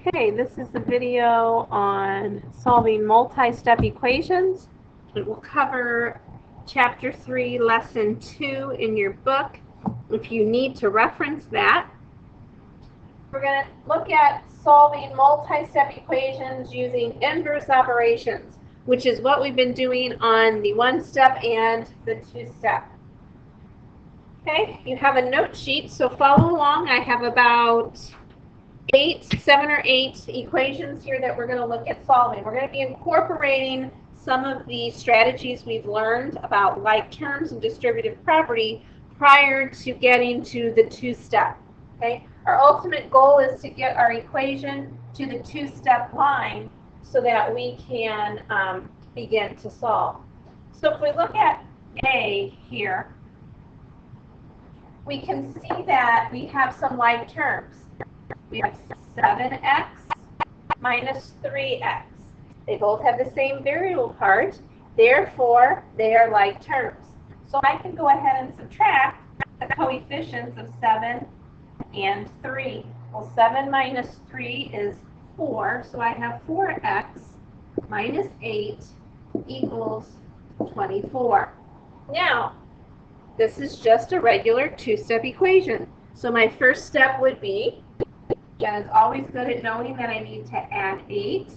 Okay, this is a video on solving multi-step equations. It will cover Chapter 3, Lesson 2 in your book if you need to reference that. We're going to look at solving multi-step equations using inverse operations, which is what we've been doing on the one-step and the two-step. Okay, you have a note sheet, so follow along. I have about 7 or 8 equations here that we're going to look at solving. We're going to be incorporating some of the strategies we've learned about like terms and distributive property prior to getting to the two-step. Okay? Our ultimate goal is to get our equation to the two-step line so that we can begin to solve. So if we look at A here, we can see that we have some like terms. We have 7x minus 3x. They both have the same variable part, therefore they are like terms. So I can go ahead and subtract the coefficients of 7 and 3. Well, 7 minus 3 is 4, so I have 4x minus 8 equals 24. Now, this is just a regular two-step equation. So my first step would be, Jen is always good at knowing that I need to add 8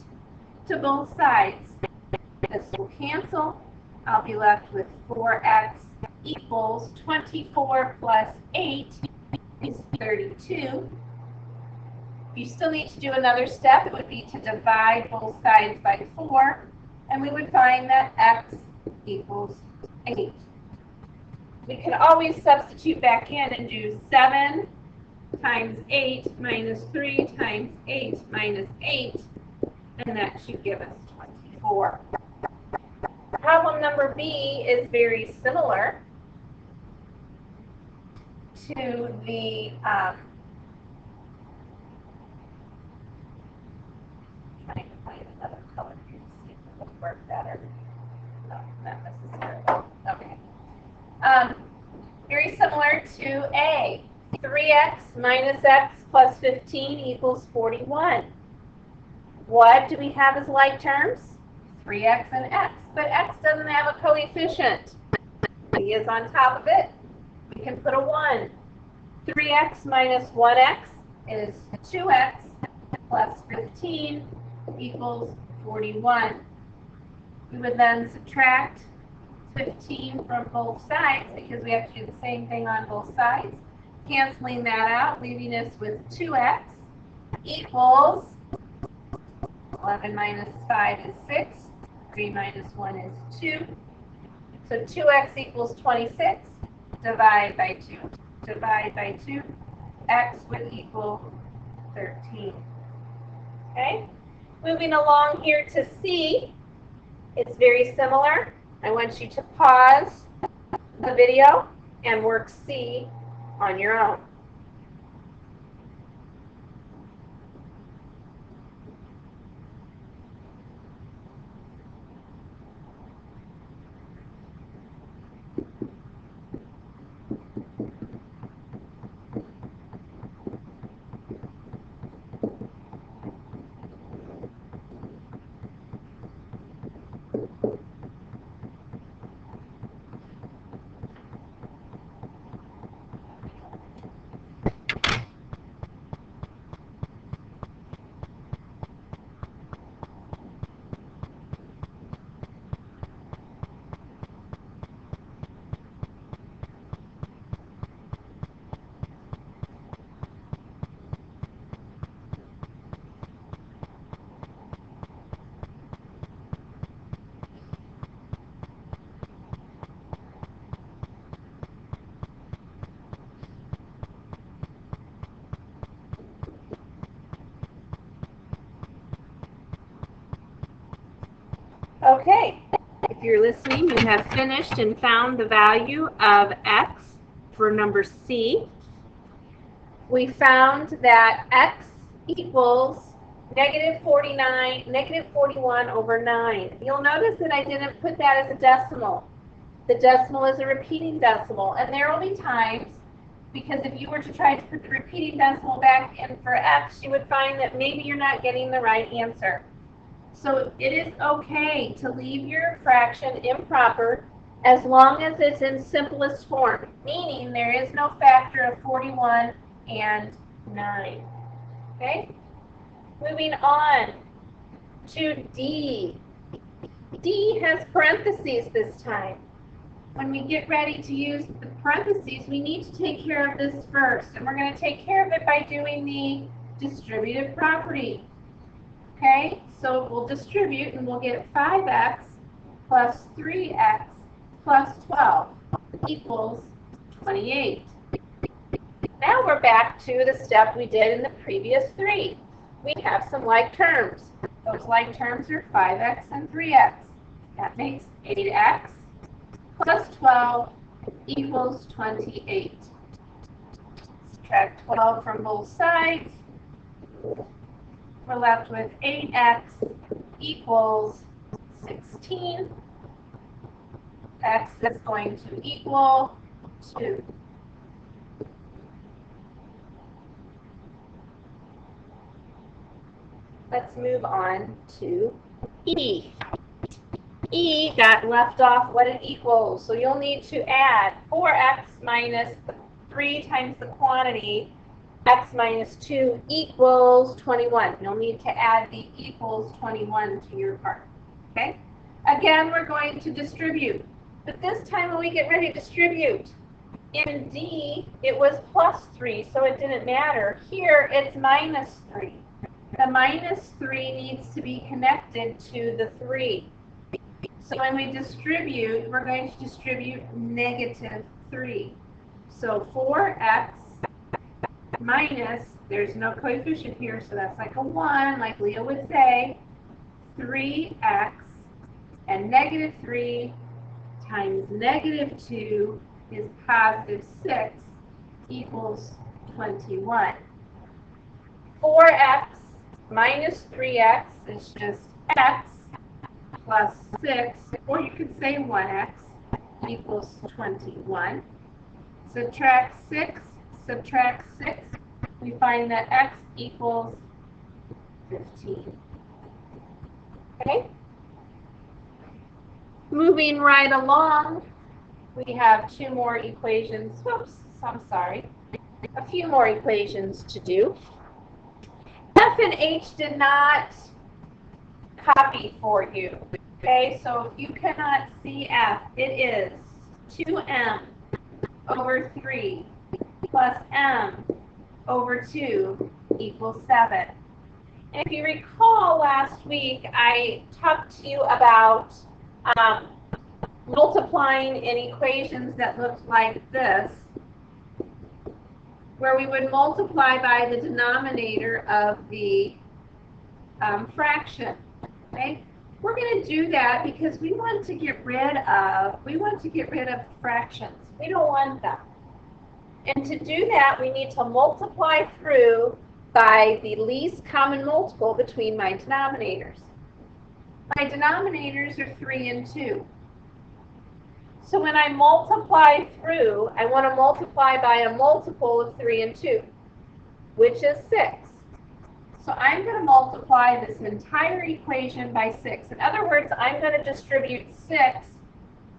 to both sides. This will cancel. I'll be left with 4x equals 24 plus 8 is 32. If you still need to do another step, it would be to divide both sides by 4, and we would find that x equals 8. We can always substitute back in and do 7 times 8 minus 3 times 8 minus 8, and that should give us 24. Problem number B is very similar to the trying to find another color here to see if it will work better. No, not necessarily. Okay. Very similar to A. 3x minus x plus 15 equals 41. What do we have as like terms? 3x and x. But x doesn't have a coefficient. B is on top of it. We can put a 1. 3x minus 1x is 2x plus 15 equals 41. We would then subtract 15 from both sides because we have to do the same thing on both sides. Canceling that out, leaving us with 2x equals 11 minus 5 is 6. 3 minus 1 is 2. So 2x equals 26. Divide by 2. Divide by 2. X would equal 13. Okay? Moving along here to C. It's very similar. I want you to pause the video and work C on your own. Okay, if you're listening, you have finished and found the value of x for number C. We found that x equals negative 41 over 9. You'll notice that I didn't put that as a decimal. The decimal is a repeating decimal, and there will be times because if you were to try to put the repeating decimal back in for x, you would find that maybe you're not getting the right answer. So it is okay to leave your fraction improper as long as it's in simplest form, meaning there is no factor of 41 and 9. Okay? Moving on to D. D has parentheses this time. When we get ready to use the parentheses, we need to take care of this first. And we're going to take care of it by doing the distributive property. Okay, so we'll distribute and we'll get 5x plus 3x plus 12 equals 28. Now we're back to the step we did in the previous 3. We have some like terms. Those like terms are 5x and 3x. That makes 8x plus 12 equals 28. Subtract 12 from both sides. We're left with 8x equals 16. X is going to equal 2. Let's move on to E. E got left off what it equals, so you'll need to add 4x minus 3 times the quantity, x minus 2 equals 21. You'll need to add the equals 21 to your part, okay? Again, we're going to distribute, but this time when we get ready to distribute, in D, it was plus 3, so it didn't matter. Here, it's minus 3. The minus 3 needs to be connected to the 3. So when we distribute, we're going to distribute negative 3. So 4x minus, there's no coefficient here, so that's like a 1, like Leah would say, 3x, and negative 3 times negative 2 is positive 6 equals 21. 4x minus 3x is just x plus 6, or you could say 1x equals 21. Subtract 6, subtract 6, we find that x equals 15. Okay? Moving right along, we have 2 more equations. Whoops, I'm sorry. A few more equations to do. F and H did not copy for you. Okay, so if you cannot see F, it is 2m over 3 plus m over 2 equals 7. And if you recall last week, I talked to you about multiplying in equations that looked like this, where we would multiply by the denominator of the fraction. Okay? We're going to do that because we want to get rid of fractions. We don't want them. And to do that, we need to multiply through by the least common multiple between my denominators. My denominators are 3 and 2. So when I multiply through, I want to multiply by a multiple of 3 and 2, which is 6. So I'm going to multiply this entire equation by 6. In other words, I'm going to distribute 6,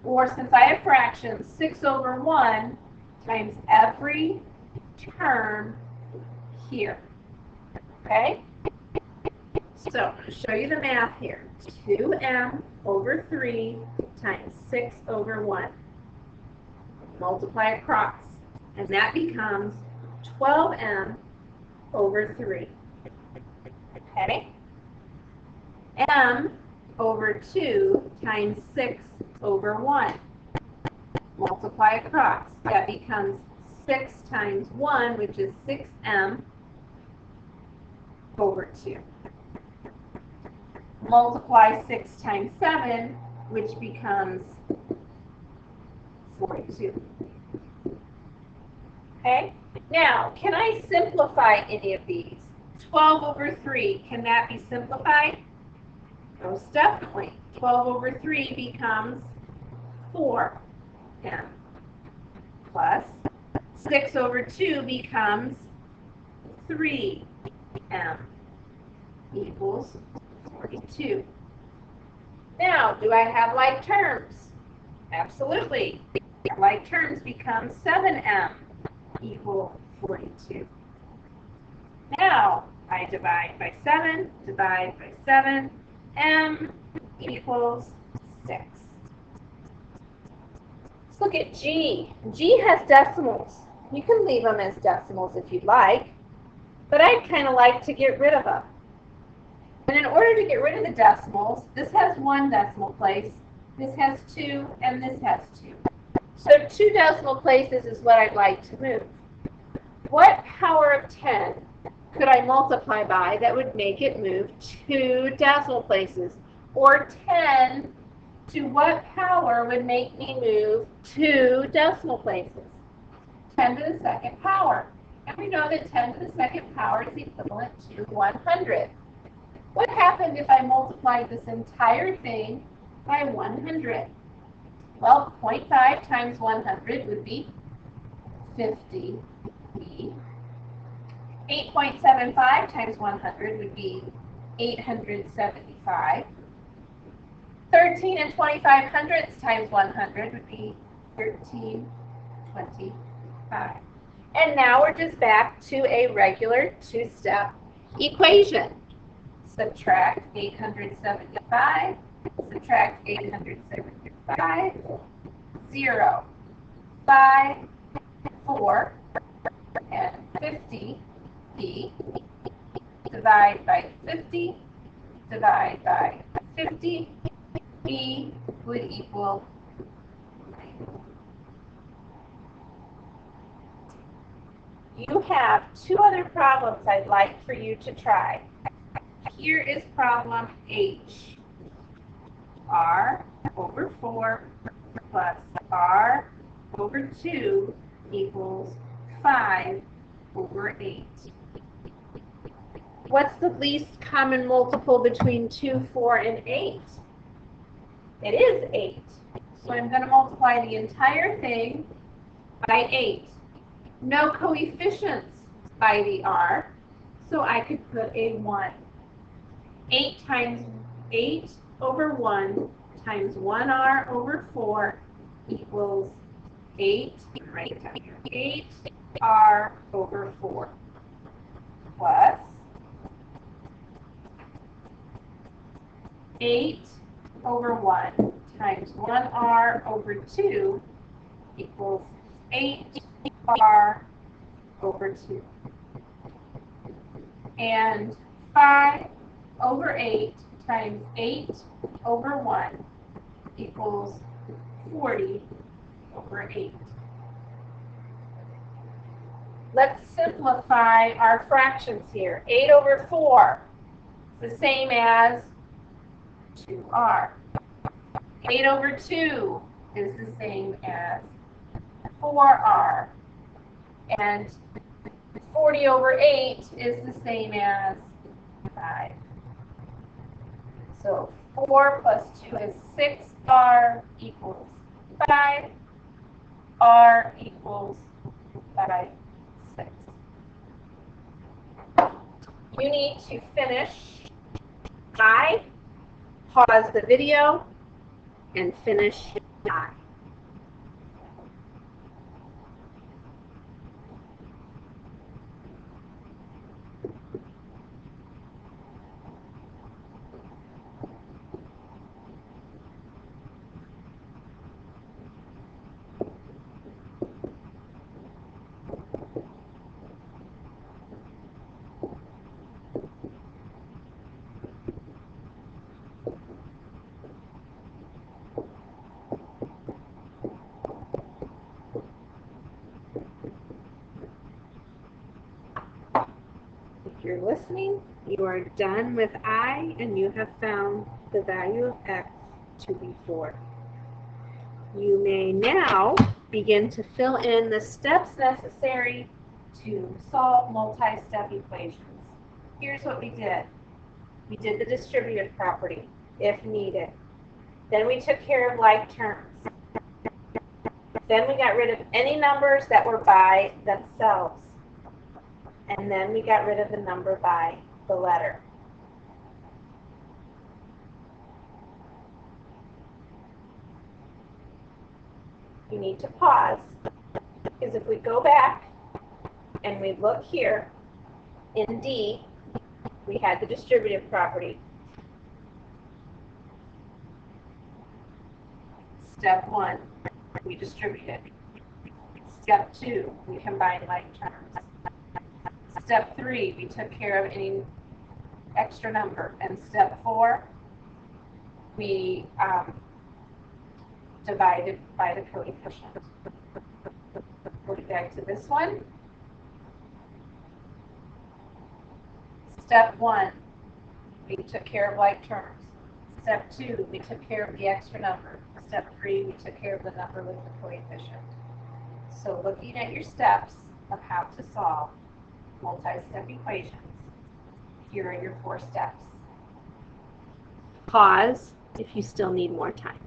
or since I have fractions, 6 over 1 times every term here. Okay? So I'm going to show you the math here. 2m over 3 times 6 over 1. Multiply across. And that becomes 12m over 3. Okay? M over 2 times 6 over 1. Multiply across. That becomes 6 times 1, which is 6m over 2. Multiply 6 times 7, which becomes 42. Okay? Now, can I simplify any of these? 12 over 3, can that be simplified? Most definitely. 12 over 3 becomes 4m plus 6 over 2 becomes 3m equals 42. Now, do I have like terms? Absolutely. Like terms become 7m equal 42. Now, I divide by 7, divide by 7, m equals 6. Let's look at G. G has decimals. You can leave them as decimals if you'd like, but I'd kind of like to get rid of them. And in order to get rid of the decimals, this has 1 decimal place, this has 2, and this has 2. So 2 decimal places is what I'd like to move. What power of 10 could I multiply by that would make it move 2 decimal places? Or 10 to what power would make me move 2 decimal places? 10 to the second power. And we know that 10 to the second power is equivalent to 100. What happened if I multiplied this entire thing by 100? Well, 0.5 times 100 would be 50. 8.75 times 100 would be 875. 13 and 25 hundredths times 100 would be 1325. And now we're just back to a regular 2-step equation. Subtract 875, subtract 875, 0, 5, 4, and 50, b, divide by 50, divide by 50, b would equal 9. You have 2 other problems I'd like for you to try. Here is problem H. R over 4 plus R over 2 equals 5 over 8. What's the least common multiple between 2, 4, and 8? It is 8. So I'm going to multiply the entire thing by 8. No coefficients by the R, so I could put a 1. 8 times 8 over 1 times 1R over 4 equals 8, right down here, 8R over 4 plus 8 over 1 times 1R over 2 equals 8R over 2. And 5 over 8 times 8 over 1 equals 40 over 8. Let's simplify our fractions here. 8 over 4 is the same as 2R. 8 over 2 is the same as 4R. And 40 over 8 is the same as 5. So 4 plus 2 is 6R equals 5. R equals 5, 6. You need to finish I, pause the video, and finish I. If you're listening, you are done with I, and you have found the value of x to be 4. You may now begin to fill in the steps necessary to solve multi-step equations. Here's what we did. We did the distributive property, if needed. Then we took care of like terms. Then we got rid of any numbers that were by themselves. And then we got rid of the number by the letter. You need to pause, because if we go back and we look here, in D, we had the distributive property. Step 1, we distributed. Step 2, we combined like terms. Step 3, we took care of any extra number. And step 4, we divided by the coefficient. We'll get back to this one. Step 1, we took care of like terms. Step 2, we took care of the extra number. Step 3, we took care of the number with the coefficient. So looking at your steps of how to solve multi-step equations, here are your 4 steps. Pause if you still need more time.